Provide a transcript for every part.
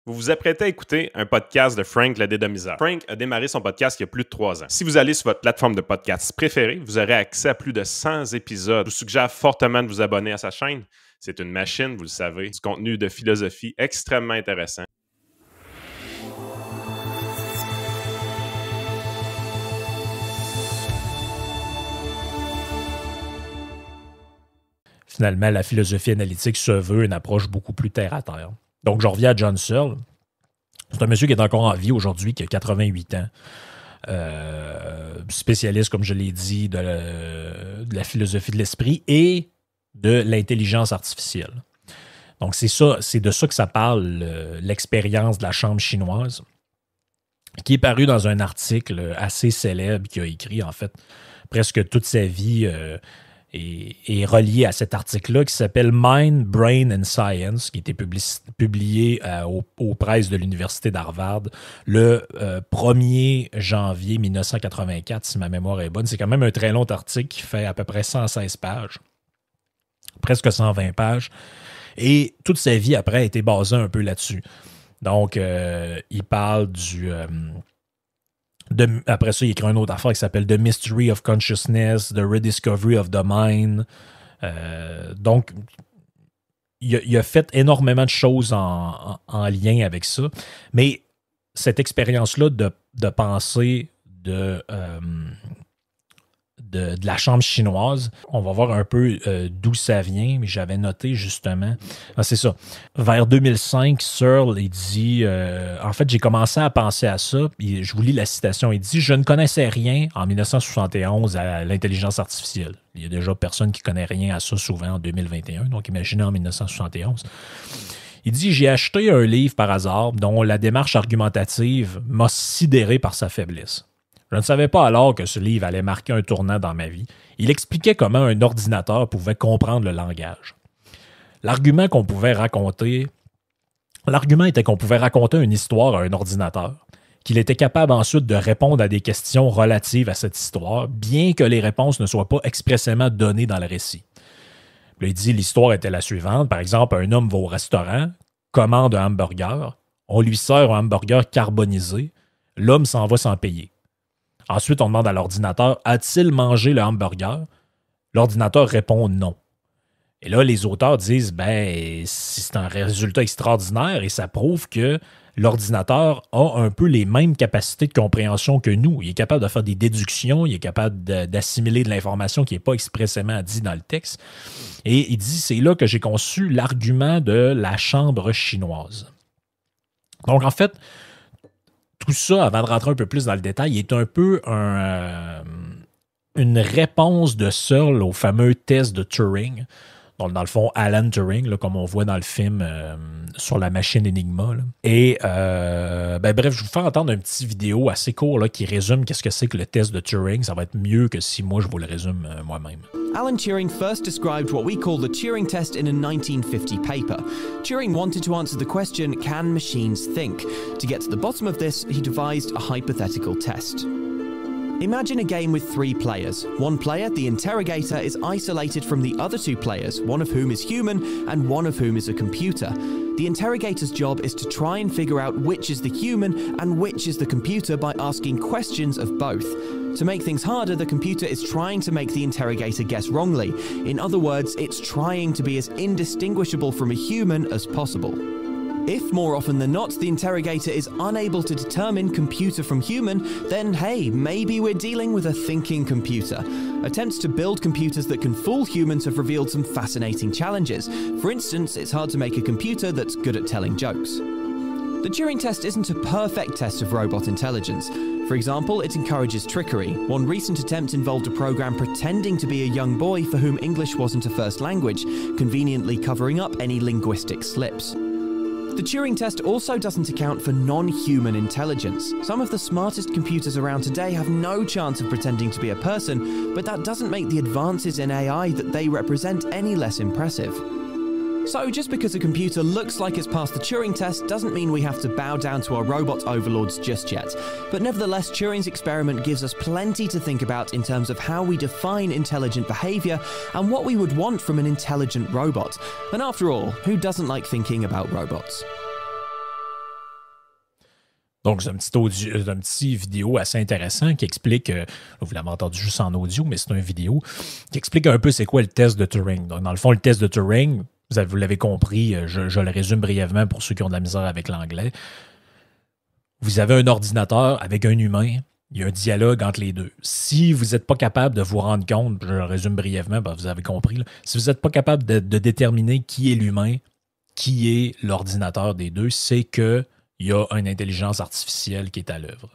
Vous vous apprêtez à écouter un podcast de Frank le Dédomiseur. Frank a démarré son podcast il y a plus de 3 ans. Si vous allez sur votre plateforme de podcast préférée, vous aurez accès à plus de 100 épisodes. Je vous suggère fortement de vous abonner à sa chaîne. C'est une machine, vous le savez, du contenu de philosophie extrêmement intéressant. Finalement, la philosophie analytique se veut une approche beaucoup plus terre-à-terre. Donc, je reviens à John Searle. C'est un monsieur qui est encore en vie aujourd'hui, qui a 88 ans. Spécialiste, comme je l'ai dit, de la philosophie de l'esprit et de l'intelligence artificielle. Donc, c'est de ça que ça parle, l'expérience de la chambre chinoise, qui est paru dans un article assez célèbre qu'il a écrit, en fait, presque toute sa vie est relié à cet article-là qui s'appelle Mind, Brain and Science, qui a été publié aux presses de l'Université d'Harvard le 1er janvier 1984, si ma mémoire est bonne. C'est quand même un très long article qui fait à peu près 116 pages, presque 120 pages. Et toute sa vie, après, a été basée un peu là-dessus. Donc, il parle après ça, il écrit une autre affaire qui s'appelle The Mystery of Consciousness, The Rediscovery of the Mind. Donc, il a fait énormément de choses en lien avec ça. Mais cette expérience-là de pensée de la chambre chinoise, on va voir un peu d'où ça vient, mais j'avais noté justement. C'est ça. Vers 2005, Searle, il dit en fait, j'ai commencé à penser à ça. Je vous lis la citation. Il dit « Je ne connaissais rien en 1971 à l'intelligence artificielle. » Il y a déjà personne qui ne connaît rien à ça souvent en 2021. Donc, imaginez en 1971. Il dit « J'ai acheté un livre par hasard dont la démarche argumentative m'a sidéré par sa faiblesse. Je ne savais pas alors que ce livre allait marquer un tournant dans ma vie. Il expliquait comment un ordinateur pouvait comprendre le langage. L'argument était qu'on pouvait raconter une histoire à un ordinateur, qu'il était capable ensuite de répondre à des questions relatives à cette histoire, bien que les réponses ne soient pas expressément données dans le récit. Puis il dit l'histoire était la suivante. Par exemple, un homme va au restaurant, commande un hamburger, on lui sert un hamburger carbonisé, l'homme s'en va sans payer. Ensuite, on demande à l'ordinateur « A-t-il mangé le hamburger? » L'ordinateur répond « Non ». Et là, les auteurs disent « Ben, c'est un résultat extraordinaire et ça prouve que l'ordinateur a un peu les mêmes capacités de compréhension que nous. Il est capable de faire des déductions, il est capable d'assimiler de l'information qui n'est pas expressément dit dans le texte. » Et il dit « C'est là que j'ai conçu l'argument de la chambre chinoise. » Donc, en fait, tout ça, avant de rentrer un peu plus dans le détail, est un peu une réponse de Searle au fameux test de Turing. Donc, dans le fond, Alan Turing, là, comme on voit dans le film sur la machine Enigma. Là. Et bref, je vais vous faire entendre une petite vidéo assez court là, qui résume qu'est-ce que c'est que le test de Turing. Ça va être mieux que si moi je vous le résume moi-même. Alan Turing first described what we call the Turing test in a 1950 paper. Turing wanted to answer the question, can machines think? To get to the bottom of this, he devised a hypothetical test. Imagine a game with 3 players. One player, the interrogator, is isolated from the other 2 players, one of whom is human and one of whom is a computer. The interrogator's job is to try and figure out which is the human and which is the computer by asking questions of both. To make things harder, the computer is trying to make the interrogator guess wrongly. In other words, it's trying to be as indistinguishable from a human as possible. If, more often than not, the interrogator is unable to determine computer from human, then hey, maybe we're dealing with a thinking computer. Attempts to build computers that can fool humans have revealed some fascinating challenges. For instance, it's hard to make a computer that's good at telling jokes. The Turing test isn't a perfect test of robot intelligence. For example, it encourages trickery. One recent attempt involved a program pretending to be a young boy for whom English wasn't a first language, conveniently covering up any linguistic slips. The Turing test also doesn't account for non-human intelligence. Some of the smartest computers around today have no chance of pretending to be a person, but that doesn't make the advances in AI that they represent any less impressive. So just because a computer looks like it's passed the Turing test doesn't mean we have to bow down to our robot overlords just yet. But nevertheless, Turing's experiment gives us plenty to think about in terms of how we define intelligent behavior and what we would want from an intelligent robot. And after all, who doesn't like thinking about robots? Donc, c'est un petit vidéo assez intéressant qui explique, vous l'avez entendu juste en audio, mais c'est une vidéo qui explique un peu c'est quoi le test de Turing. Donc, dans le fond, le test de Turing, vous l'avez compris, je le résume brièvement pour ceux qui ont de la misère avec l'anglais. Vous avez un ordinateur avec un humain, il y a un dialogue entre les deux. Si vous n'êtes pas capable de vous rendre compte, je le résume brièvement, vous avez compris, là, si vous n'êtes pas capable de déterminer qui est l'humain, qui est l'ordinateur des deux, c'est qu'il y a une intelligence artificielle qui est à l'œuvre.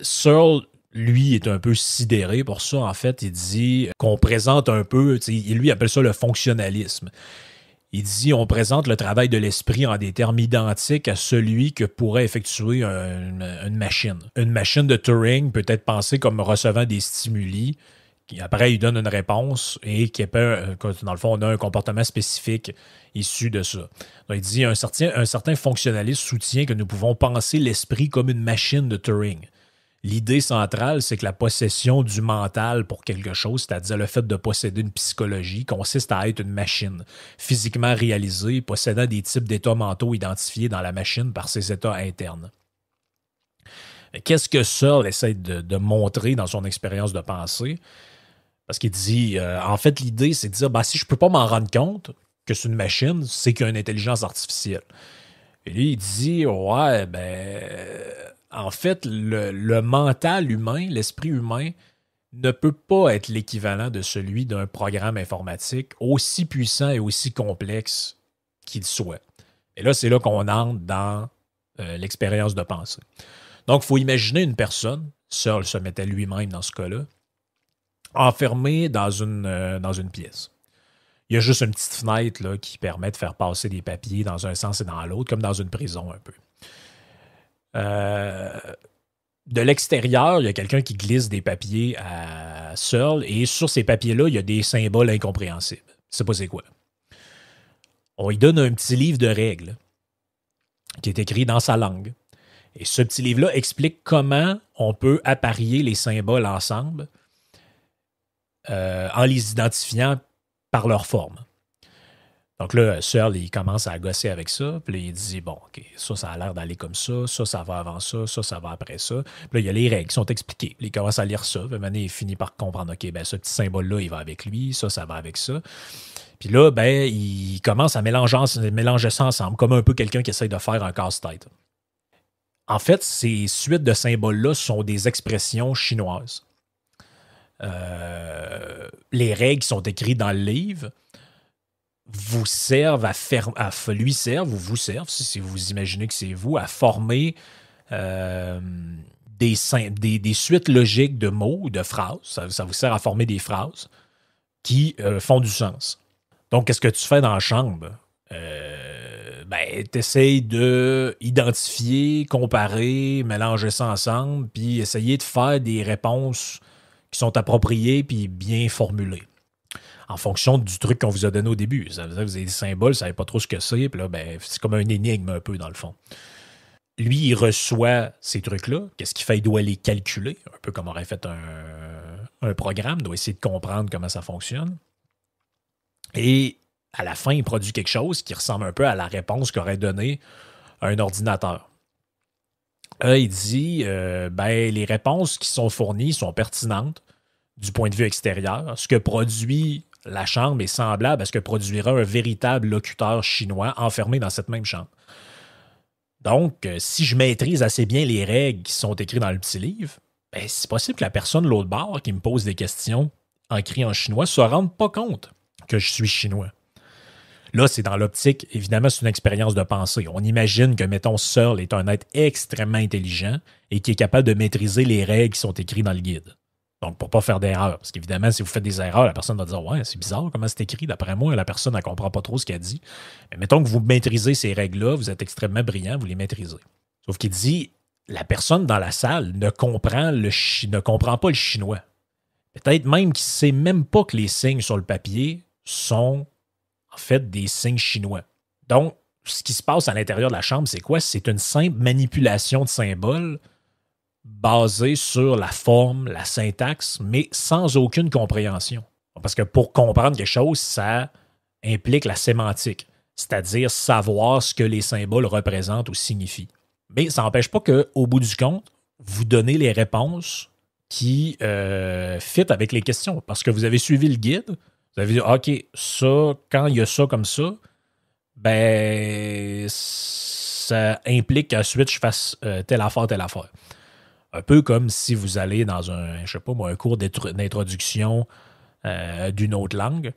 Searle, lui, est un peu sidéré pour ça. En fait, il dit qu'on présente un peu, lui appelle ça le fonctionnalisme. Il dit on présente le travail de l'esprit en des termes identiques à celui que pourrait effectuer une machine. Une machine de Turing peut être pensée comme recevant des stimuli, qui après il donne une réponse et qui dans le fond, on a un comportement spécifique issu de ça. Donc, il dit un certain fonctionnaliste soutient que nous pouvons penser l'esprit comme une machine de Turing. L'idée centrale, c'est que la possession du mental pour quelque chose, c'est-à-dire le fait de posséder une psychologie, consiste à être une machine, physiquement réalisée, possédant des types d'états mentaux identifiés dans la machine par ses états internes. Qu'est-ce que Searle essaie de montrer dans son expérience de pensée? Parce qu'il dit, en fait, l'idée, c'est de dire, si je ne peux pas m'en rendre compte que c'est une machine, c'est qu'il y a une intelligence artificielle. Et lui, il dit, en fait, le mental humain, l'esprit humain, ne peut pas être l'équivalent de celui d'un programme informatique aussi puissant et aussi complexe qu'il soit. Et là, c'est là qu'on entre dans l'expérience de pensée. Donc, il faut imaginer une personne, Searle se mettait lui-même dans ce cas-là, enfermé dans une pièce. Il y a juste une petite fenêtre là, qui permet de faire passer des papiers dans un sens et dans l'autre, comme dans une prison un peu. De l'extérieur, il y a quelqu'un qui glisse des papiers à Searle et sur ces papiers-là, il y a des symboles incompréhensibles. Je ne sais pas c'est quoi. On lui donne un petit livre de règles qui est écrit dans sa langue. Et ce petit livre-là explique comment on peut apparier les symboles ensemble en les identifiant par leur forme. Donc là, Searle, il commence à gosser avec ça. Puis là, il dit, bon, OK, ça a l'air d'aller comme ça va avant ça, ça va après ça. Puis là, il y a les règles qui sont expliquées. Puis il commence à lire ça. Puis maintenant, il finit par comprendre, OK, ce petit symbole-là, il va avec lui, ça va avec ça. Puis là, il commence à mélanger ça ensemble, comme un peu quelqu'un qui essaie de faire un casse-tête. En fait, ces suites de symboles-là sont des expressions chinoises. Les règles qui sont écrites dans le livre vous servent lui servent ou vous servent, si vous imaginez que c'est vous, à former des suites logiques de mots ou de phrases. Ça vous sert à former des phrases qui font du sens. Donc, qu'est-ce que tu fais dans la chambre? Tu essaies d'identifier, comparer, mélanger ça ensemble, puis essayer de faire des réponses qui sont appropriées puis bien formulées. En fonction du truc qu'on vous a donné au début. Ça veut dire que vous avez des symboles, vous ne savez pas trop ce que c'est, puis là, c'est comme un énigme un peu dans le fond. Lui, il reçoit ces trucs-là. Qu'est-ce qu'il fait? Il doit les calculer, un peu comme aurait fait un programme, il doit essayer de comprendre comment ça fonctionne. Et à la fin, il produit quelque chose qui ressemble un peu à la réponse qu'aurait donnée un ordinateur. Il dit, les réponses qui sont fournies sont pertinentes du point de vue extérieur. Ce que produit la chambre est semblable à ce que produira un véritable locuteur chinois enfermé dans cette même chambre. Donc, si je maîtrise assez bien les règles qui sont écrites dans le petit livre, c'est possible que la personne de l'autre bord qui me pose des questions écrites en chinois ne se rende pas compte que je suis chinois. Là, c'est dans l'optique, évidemment, c'est une expérience de pensée. On imagine que, mettons, Searle est un être extrêmement intelligent et qui est capable de maîtriser les règles qui sont écrites dans le guide. Donc, pour ne pas faire d'erreurs. Parce qu'évidemment, si vous faites des erreurs, la personne va dire « Ouais, c'est bizarre comment c'est écrit. D'après moi, la personne ne comprend pas trop ce qu'elle dit. » Mais mettons que vous maîtrisez ces règles-là, vous êtes extrêmement brillant, vous les maîtrisez. Sauf qu'il dit la personne dans la salle ne comprend pas le chinois. Peut-être même qu'il ne sait même pas que les signes sur le papier sont en fait des signes chinois. Donc, ce qui se passe à l'intérieur de la chambre, c'est quoi? C'est une simple manipulation de symboles basée sur la forme, la syntaxe, mais sans aucune compréhension. Parce que pour comprendre quelque chose, ça implique la sémantique, c'est-à-dire savoir ce que les symboles représentent ou signifient. Mais ça n'empêche pas qu'au bout du compte, vous donnez les réponses qui fit avec les questions. Parce que vous avez suivi le guide, vous avez dit, OK, ça, quand il y a ça comme ça, ben, ça implique qu'ensuite je fasse telle affaire, telle affaire. Un peu comme si vous allez dans un, je sais pas moi, un cours d'introduction d'une autre langue.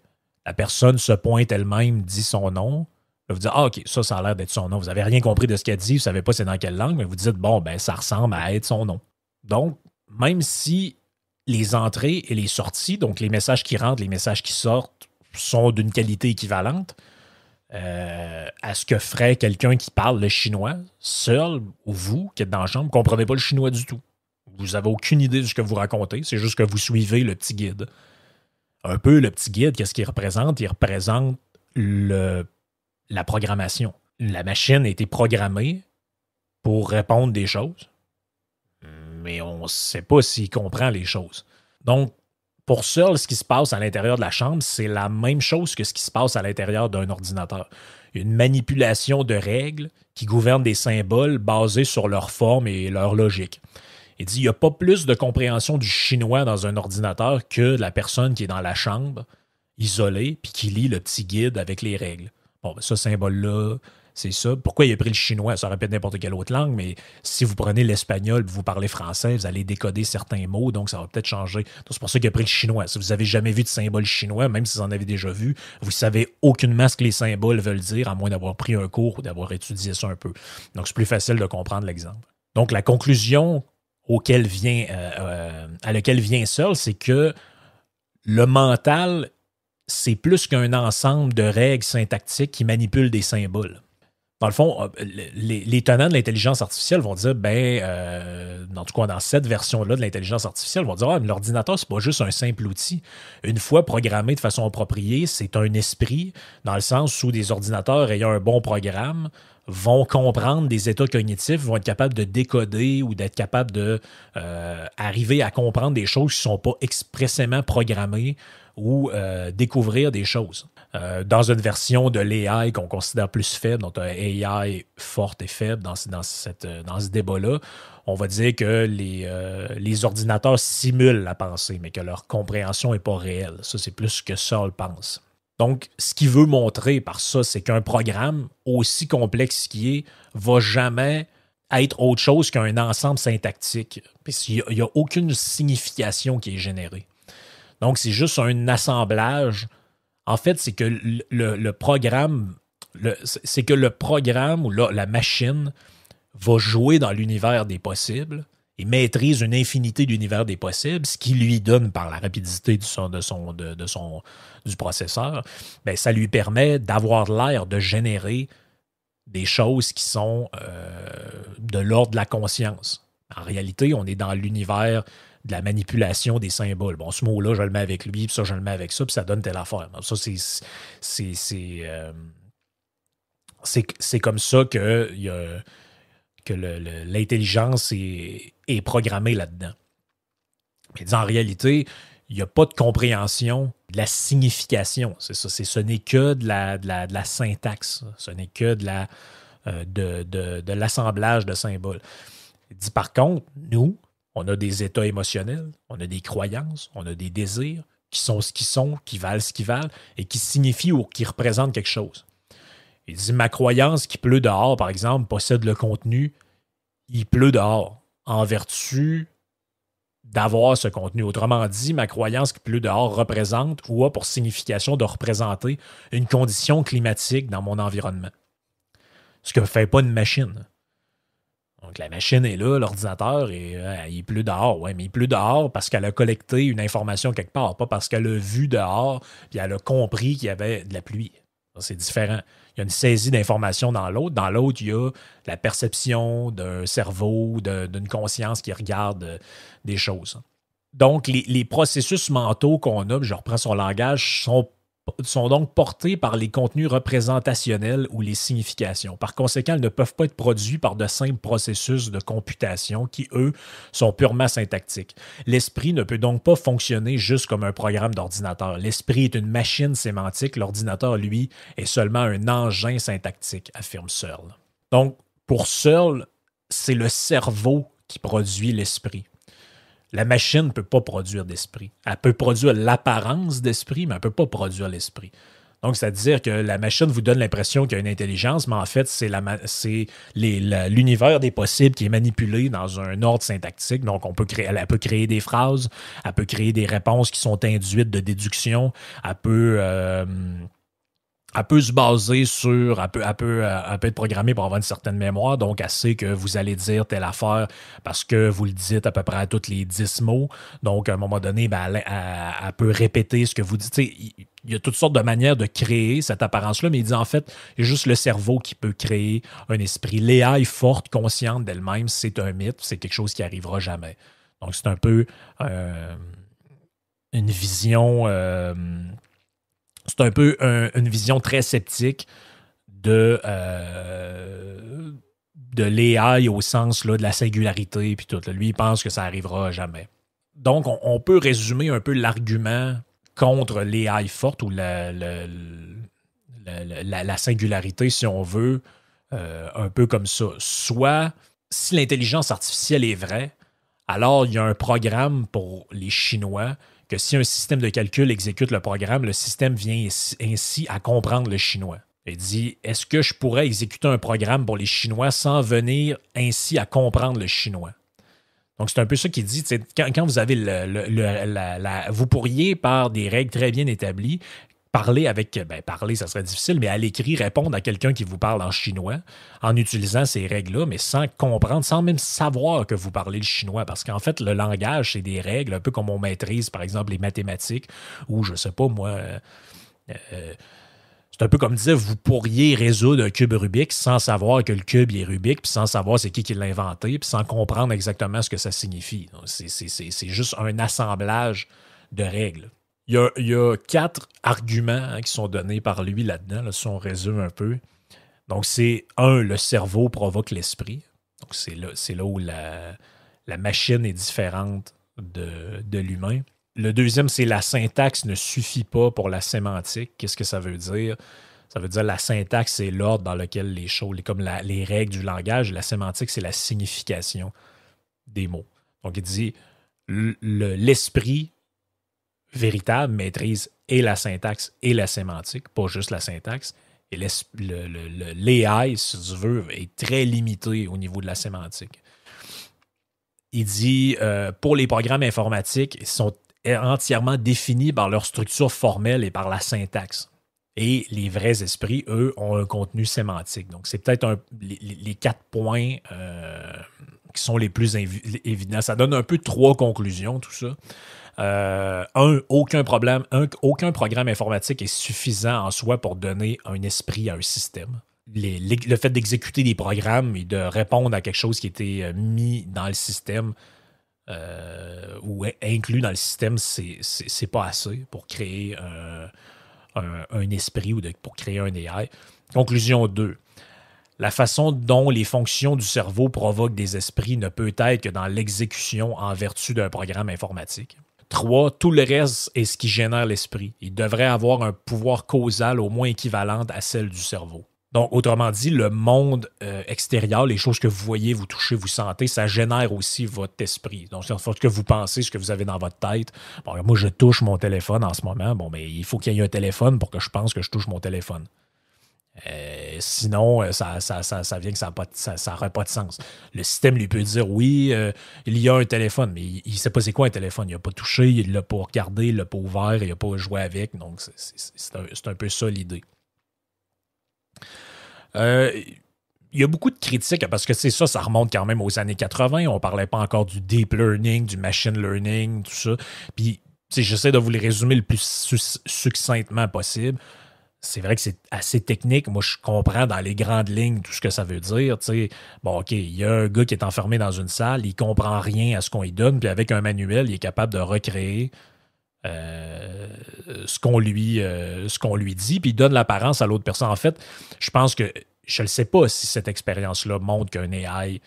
La personne se pointe elle-même, dit son nom. Vous dites, OK, ça a l'air d'être son nom. Vous n'avez rien compris de ce qu'elle dit, vous ne savez pas c'est dans quelle langue, mais vous dites, bon, ben, ça ressemble à être son nom. Donc, même si les entrées et les sorties, donc les messages qui rentrent, les messages qui sortent, sont d'une qualité équivalente à ce que ferait quelqu'un qui parle le chinois, seul, ou vous, qui êtes dans la chambre, ne comprenez pas le chinois du tout. Vous n'avez aucune idée de ce que vous racontez, c'est juste que vous suivez le petit guide. Un peu, le petit guide, qu'est-ce qu'il représente? Il représente la programmation. La machine a été programmée pour répondre des choses, mais on ne sait pas s'il comprend les choses. Donc, pour Searle, ce qui se passe à l'intérieur de la chambre, c'est la même chose que ce qui se passe à l'intérieur d'un ordinateur. Une manipulation de règles qui gouvernent des symboles basés sur leur forme et leur logique. Il dit, il n'y a pas plus de compréhension du chinois dans un ordinateur que la personne qui est dans la chambre, isolée, puis qui lit le petit guide avec les règles. Bon, ben, ce symbole-là, c'est ça. Pourquoi il a pris le chinois? Ça aurait pu être n'importe quelle autre langue, mais si vous prenez l'espagnol et vous parlez français, vous allez décoder certains mots, donc ça va peut-être changer. Donc, c'est pour ça qu'il a pris le chinois. Si vous n'avez jamais vu de symbole chinois, même si vous en avez déjà vu, vous ne savez aucunement ce que les symboles veulent dire, à moins d'avoir pris un cours ou d'avoir étudié ça un peu. Donc, c'est plus facile de comprendre l'exemple. Donc, la conclusion à laquelle vient Searle, c'est que le mental, c'est plus qu'un ensemble de règles syntaxiques qui manipulent des symboles. Dans le fond, les tenants de l'intelligence artificielle vont dire, en tout cas dans cette version-là de l'intelligence artificielle, vont dire, mais l'ordinateur, c'est pas juste un simple outil. Une fois programmé de façon appropriée, c'est un esprit, dans le sens où des ordinateurs ayant un bon programme vont comprendre des états cognitifs, vont être capables de décoder ou d'être capables de arriver à comprendre des choses qui ne sont pas expressément programmées ou découvrir des choses. Dans une version de l'AI qu'on considère plus faible, donc un AI forte et faible dans ce débat-là, on va dire que les ordinateurs simulent la pensée, mais que leur compréhension n'est pas réelle. Ça, c'est plus ce que Searle pense. Donc, ce qu'il veut montrer par ça, c'est qu'un programme, aussi complexe qu'il est, va jamais être autre chose qu'un ensemble syntaxique. Il n'y a aucune signification qui est générée. Donc, c'est juste un assemblage. En fait, c'est que le programme ou la machine va jouer dans l'univers des possibles et maîtrise une infinité d'univers des possibles, ce qui lui donne, par la rapidité du processeur, bien, ça lui permet d'avoir l'air de générer des choses qui sont de l'ordre de la conscience. En réalité, on est dans l'univers de la manipulation des symboles. Bon, ce mot-là, je le mets avec lui, puis ça, je le mets avec ça, puis ça donne telle affaire. Donc, ça, c'est comme ça que l'intelligence est programmée là-dedans. Mais en réalité, il n'y a pas de compréhension de la signification. C'est ça. Ce n'est que de la syntaxe. Ce n'est que de l'assemblage de symboles. Il dit, par contre, nous, on a des états émotionnels, on a des croyances, on a des désirs qui sont ce qu'ils sont, qui valent ce qu'ils valent et qui signifient ou qui représentent quelque chose. Il dit, ma croyance qu'il pleut dehors, par exemple, possède le contenu « il pleut dehors » en vertu d'avoir ce contenu. Autrement dit, ma croyance qu'il pleut dehors représente ou a pour signification de représenter une condition climatique dans mon environnement. Ce que ne fait pas une machine. Donc, la machine est là, l'ordinateur, et il pleut dehors. Oui, mais il pleut dehors parce qu'elle a collecté une information quelque part, pas parce qu'elle a vu dehors puis elle a compris qu'il y avait de la pluie. C'est différent. Il y a une saisie d'informations dans l'autre. Dans l'autre, il y a la perception d'un cerveau, d'une conscience qui regarde des choses. Donc, les processus mentaux qu'on a, je reprends son langage, sont donc portés par les contenus représentationnels ou les significations. Par conséquent, ils ne peuvent pas être produits par de simples processus de computation qui, eux, sont purement syntactiques. L'esprit ne peut donc pas fonctionner juste comme un programme d'ordinateur. L'esprit est une machine sémantique. L'ordinateur, lui, est seulement un engin syntactique, affirme Searle. Donc, pour Searle, c'est le cerveau qui produit l'esprit. La machine ne peut pas produire d'esprit. Elle peut produire l'apparence d'esprit, mais elle ne peut pas produire l'esprit. Donc, c'est-à-dire que la machine vous donne l'impression qu'il y a une intelligence, mais en fait, c'est l'univers des possibles qui est manipulé dans un ordre syntaxique. Donc, elle peut créer des phrases, elle peut créer des réponses qui sont induites de déduction, elle peut se baser sur, elle peut être programmée pour avoir une certaine mémoire, donc elle sait que vous allez dire telle affaire parce que vous le dites à peu près à tous les 10 mots. Donc, à un moment donné, elle peut répéter ce que vous dites. Il y a toutes sortes de manières de créer cette apparence-là, mais il dit en fait, il y a juste le cerveau qui peut créer un esprit. L'AI forte, consciente d'elle-même, c'est un mythe, c'est quelque chose qui n'arrivera jamais. Donc, c'est un peu une vision... c'est un peu une vision très sceptique de l'AI au sens là, de la singularité puis tout. Là. Lui, il pense que ça n'arrivera jamais. Donc, on peut résumer un peu l'argument contre l'AI forte ou la singularité, si on veut, un peu comme ça. Soit, si l'intelligence artificielle est vraie, alors il y a un programme pour les Chinois que si un système de calcul exécute le programme, le système vient ainsi à comprendre le chinois. Il dit, est-ce que je pourrais exécuter un programme pour les Chinois sans venir ainsi à comprendre le chinois? Donc, c'est un peu ça qu'il dit. Quand vous avez vous pourriez, par des règles très bien établies, parler, ça serait difficile, mais à l'écrit, répondre à quelqu'un qui vous parle en chinois en utilisant ces règles-là, mais sans comprendre, sans même savoir que vous parlez le chinois. Parce qu'en fait, le langage, c'est des règles, un peu comme on maîtrise, par exemple, les mathématiques, ou je sais pas, moi... c'est un peu comme dire, vous pourriez résoudre un cube Rubik sans savoir que le cube est Rubik, puis sans savoir c'est qui l'a inventé, puis sans comprendre exactement ce que ça signifie. C'est juste un assemblage de règles. Il y a 4 arguments qui sont donnés par lui là-dedans, là, si on résume un peu. Donc, c'est 1, le cerveau provoque l'esprit. Donc, c'est là où la machine est différente de l'humain. Le deuxième, c'est la syntaxe ne suffit pas pour la sémantique. Qu'est-ce que ça veut dire? Ça veut dire la syntaxe, c'est l'ordre dans lequel les choses, comme les règles du langage. La sémantique, c'est la signification des mots. Donc, il dit l'esprit véritable maîtrise et la syntaxe et la sémantique, pas juste la syntaxe. Et l'AI, si tu veux, est très limité au niveau de la sémantique. Il dit, pour les programmes informatiques, ils sont entièrement définis par leur structure formelle et par la syntaxe. Et les vrais esprits, eux, ont un contenu sémantique. Donc, c'est peut-être les 4 points qui sont les plus évidents. Ça donne un peu 3 conclusions, tout ça. Aucun programme informatique est suffisant en soi pour donner un esprit à un système. Le fait d'exécuter des programmes et de répondre à quelque chose qui était mis dans le système ou inclus dans le système, c'est pas assez pour créer un esprit ou pour créer un AI. Conclusion 2. La façon dont les fonctions du cerveau provoquent des esprits ne peut être que dans l'exécution en vertu d'un programme informatique. 3. Tout le reste est ce qui génère l'esprit. Il devrait avoir un pouvoir causal au moins équivalent à celle du cerveau. Donc, autrement dit, le monde extérieur, les choses que vous voyez, vous touchez, vous sentez, ça génère aussi votre esprit. Donc, c'est ce que vous pensez, ce que vous avez dans votre tête. Bon, moi, je touche mon téléphone en ce moment. Bon, mais il faut qu'il y ait un téléphone pour que je pense que je touche mon téléphone. Sinon, ça vient que ça n'aurait pas de sens. Le système lui peut dire oui, il y a un téléphone, mais il ne sait pas c'est quoi un téléphone. Il n'a pas touché, il ne l'a pas regardé, il ne l'a pas ouvert, il n'a pas joué avec. Donc, c'est un peu ça l'idée. Il y a beaucoup de critiques parce que ça remonte quand même aux années 80. On ne parlait pas encore du deep learning, du machine learning, tout ça. Puis, j'essaie de vous les résumer le plus succinctement possible. C'est vrai que c'est assez technique. Moi, je comprends dans les grandes lignes tout ce que ça veut dire. Bon, OK, il y a un gars qui est enfermé dans une salle, il ne comprend rien à ce qu'on lui donne, puis avec un manuel, il est capable de recréer ce qu'on lui dit, puis il donne l'apparence à l'autre personne. En fait, je pense que je ne sais pas si cette expérience-là montre qu'un AI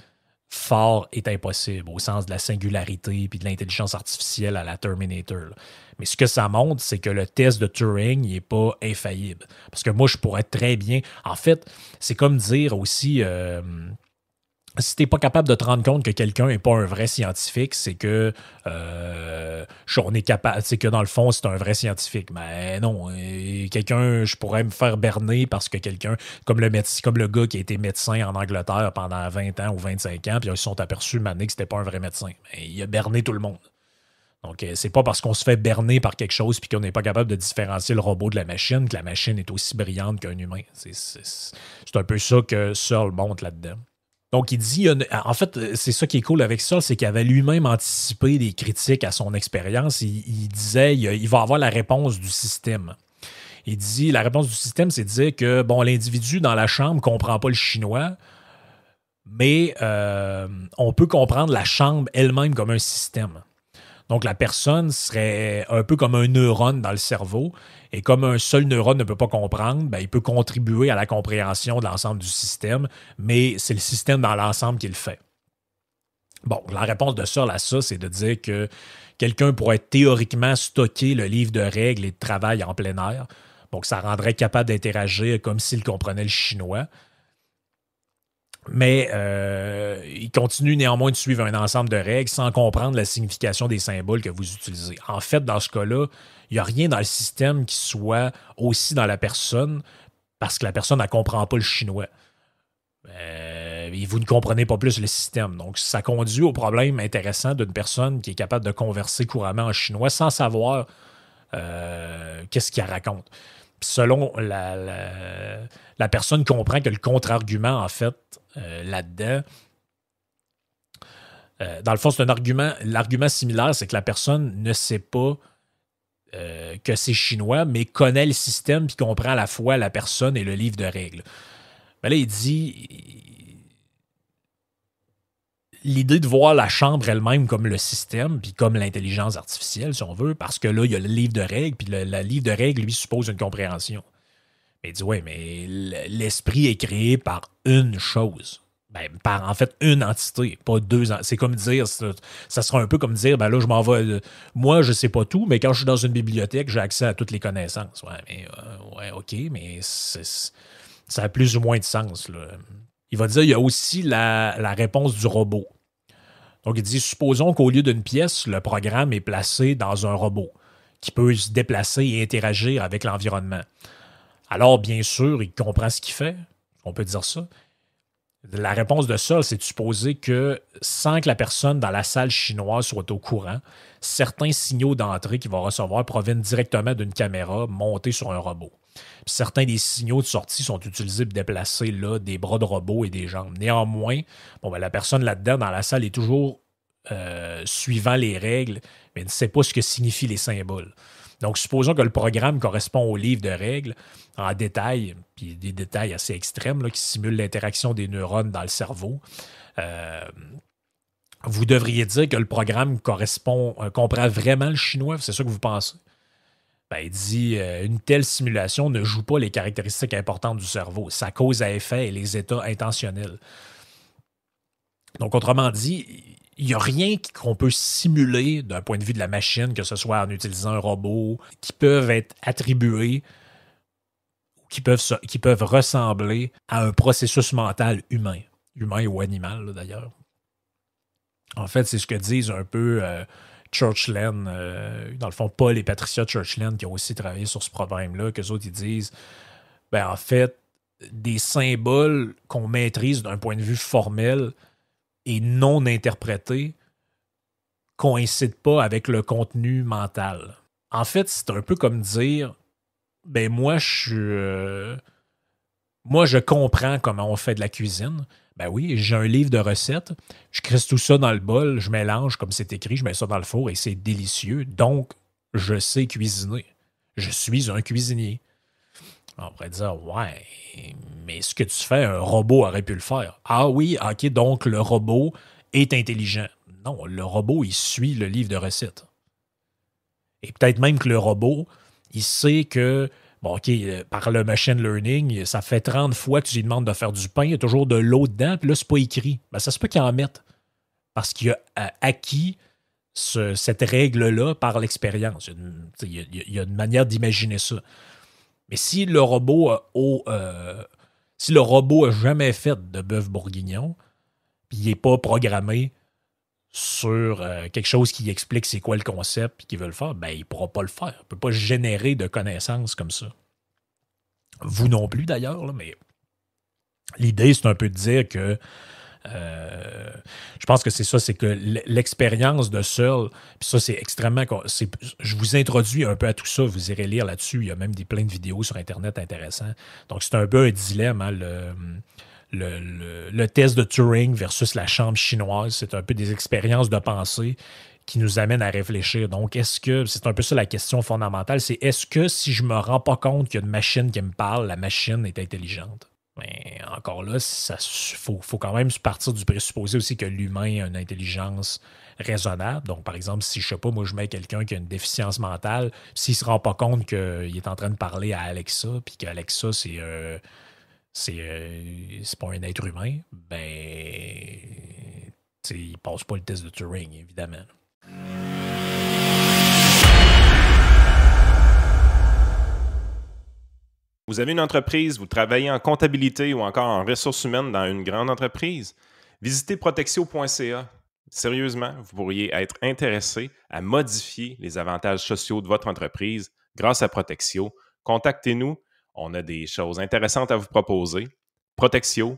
fort est impossible, au sens de la singularité puis de l'intelligence artificielle à la Terminator. Là. Mais ce que ça montre, c'est que le test de Turing n'est pas infaillible. Parce que moi, je pourrais très bien... En fait, c'est comme dire aussi... si tu n'es pas capable de te rendre compte que quelqu'un n'est pas un vrai scientifique, c'est que on est capable, c'est que dans le fond, c'est un vrai scientifique. Mais non, quelqu'un, je pourrais me faire berner parce que quelqu'un, comme le gars qui a été médecin en Angleterre pendant 20 ans ou 25 ans, puis ils se sont aperçus maintenant que c'était pas un vrai médecin. Mais il a berné tout le monde. Donc, c'est pas parce qu'on se fait berner par quelque chose puis qu'on n'est pas capable de différencier le robot de la machine que la machine est aussi brillante qu'un humain. C'est un peu ça que Searle montre là-dedans. Donc, il dit, en fait, c'est ça qui est cool avec ça, c'est qu'il avait lui-même anticipé des critiques à son expérience. Il disait, il va avoir la réponse du système. Il dit, la réponse du système, c'est de dire que, bon, l'individu dans la chambre ne comprend pas le chinois, mais on peut comprendre la chambre elle-même comme un système. Donc, la personne serait un peu comme un neurone dans le cerveau. Et comme un seul neurone ne peut pas comprendre, ben, il peut contribuer à la compréhension de l'ensemble du système, mais c'est le système dans l'ensemble qui le fait. Bon, la réponse de Searle à ça, c'est de dire que quelqu'un pourrait théoriquement stocker le livre de règles et de travail en plein air. Donc, ça rendrait capable d'interagir comme s'il comprenait le chinois. Mais il continue néanmoins de suivre un ensemble de règles sans comprendre la signification des symboles que vous utilisez. En fait, dans ce cas-là, il n'y a rien dans le système qui soit aussi dans la personne parce que la personne ne comprend pas le chinois. Vous ne comprenez pas plus le système. Donc, ça conduit au problème intéressant d'une personne qui est capable de converser couramment en chinois sans savoir qu'est-ce qu'elle raconte. Puis selon la personne comprend que le contre-argument, en fait, là-dedans, dans le fond, c'est un argument. L'argument similaire, c'est que la personne ne sait pas que c'est chinois, mais connaît le système puis comprend à la fois la personne et le livre de règles. Mais là, il dit l'idée de voir la chambre elle-même comme le système, puis comme l'intelligence artificielle, si on veut, parce que là, il y a le livre de règles, puis le livre de règles, lui, suppose une compréhension. Mais il dit, ouais, mais l'esprit est créé par une chose. Ben, par, en fait, une entité, pas deux. C'est comme dire, ça sera un peu comme dire, ben là, je m'en vais. Moi, je sais pas tout, mais quand je suis dans une bibliothèque, j'ai accès à toutes les connaissances. Ouais, mais, ouais, OK, mais ça a plus ou moins de sens, là. Il va dire, il y a aussi la réponse du robot. Donc, il dit, supposons qu'au lieu d'une pièce, le programme est placé dans un robot qui peut se déplacer et interagir avec l'environnement. Alors, bien sûr, il comprend ce qu'il fait. On peut dire ça. La réponse de ça, c'est de supposer que sans que la personne dans la salle chinoise soit au courant, certains signaux d'entrée qu'il va recevoir proviennent directement d'une caméra montée sur un robot. Puis certains des signaux de sortie sont utilisés pour déplacer là, des bras de robot et des jambes. Néanmoins, bon, ben, la personne là-dedans dans la salle est toujours suivant les règles, mais ne sait pas ce que signifient les symboles. Donc, supposons que le programme correspond au livre de règles en détail, puis des détails assez extrêmes là, qui simulent l'interaction des neurones dans le cerveau. Vous devriez dire que le programme comprend vraiment le chinois, c'est ça que vous pensez? Ben, il dit une telle simulation ne joue pas les caractéristiques importantes du cerveau, sa cause à effet et les états intentionnels. Donc, autrement dit, il n'y a rien qu'on peut simuler d'un point de vue de la machine, que ce soit en utilisant un robot, qui peuvent être attribués, qui peuvent ressembler à un processus mental humain ou animal, là, d'ailleurs. En fait, c'est ce que disent un peu Churchland, dans le fond, Paul et Patricia Churchland, qui ont aussi travaillé sur ce problème-là, qu'eux autres, ils disent, ben en fait, des symboles qu'on maîtrise d'un point de vue formel et non interprétés coïncident pas avec le contenu mental. En fait, c'est un peu comme dire, ben moi, je comprends comment on fait de la cuisine. Ben oui, j'ai un livre de recettes, je crisse tout ça dans le bol, je mélange comme c'est écrit, je mets ça dans le four et c'est délicieux. Donc, je sais cuisiner. Je suis un cuisinier. On pourrait dire, ouais, mais ce que tu fais, un robot aurait pu le faire. Ah oui, ok, donc le robot est intelligent. Non, le robot, il suit le livre de recettes. Et peut-être même que le robot, il sait que, bon, ok, par le machine learning, ça fait 30 fois que tu lui demandes de faire du pain, il y a toujours de l'eau dedans, puis là, c'est pas écrit. Ben, ça se peut qu'il en mette. Parce qu'il a acquis cette règle-là par l'expérience. Il y a une manière d'imaginer ça. Mais si le robot a jamais fait de bœuf bourguignon, puis il n'est pas programmé sur quelque chose qui explique c'est quoi le concept et qu'il veut le faire, ben, il ne pourra pas le faire. Il ne peut pas générer de connaissances comme ça. Vous non plus, d'ailleurs, là, mais l'idée, c'est un peu de dire que je pense que c'est ça, c'est que l'expérience de Searle, puis ça, c'est extrêmement... je vous introduis un peu à tout ça, vous irez lire là-dessus, il y a même plein de vidéos sur Internet intéressantes. Donc, c'est un peu un dilemme, hein, le test de Turing versus la chambre chinoise, c'est un peu des expériences de pensée qui nous amènent à réfléchir. Donc, c'est un peu ça la question fondamentale, c'est est-ce que si je me rends pas compte qu'il y a une machine qui me parle, la machine est intelligente? Mais encore là, faut quand même partir du présupposé aussi que l'humain a une intelligence raisonnable. Donc, par exemple, si je sais pas, moi, je mets quelqu'un qui a une déficience mentale, s'il se rend pas compte qu'il est en train de parler à Alexa, puis qu'Alexa, c'est pas un être humain, ben, il passe pas le test de Turing, évidemment. Vous avez une entreprise, vous travaillez en comptabilité ou encore en ressources humaines dans une grande entreprise? Visitez protexio.ca. Sérieusement, vous pourriez être intéressé à modifier les avantages sociaux de votre entreprise grâce à Protexio. Contactez-nous, on a des choses intéressantes à vous proposer. Protexio,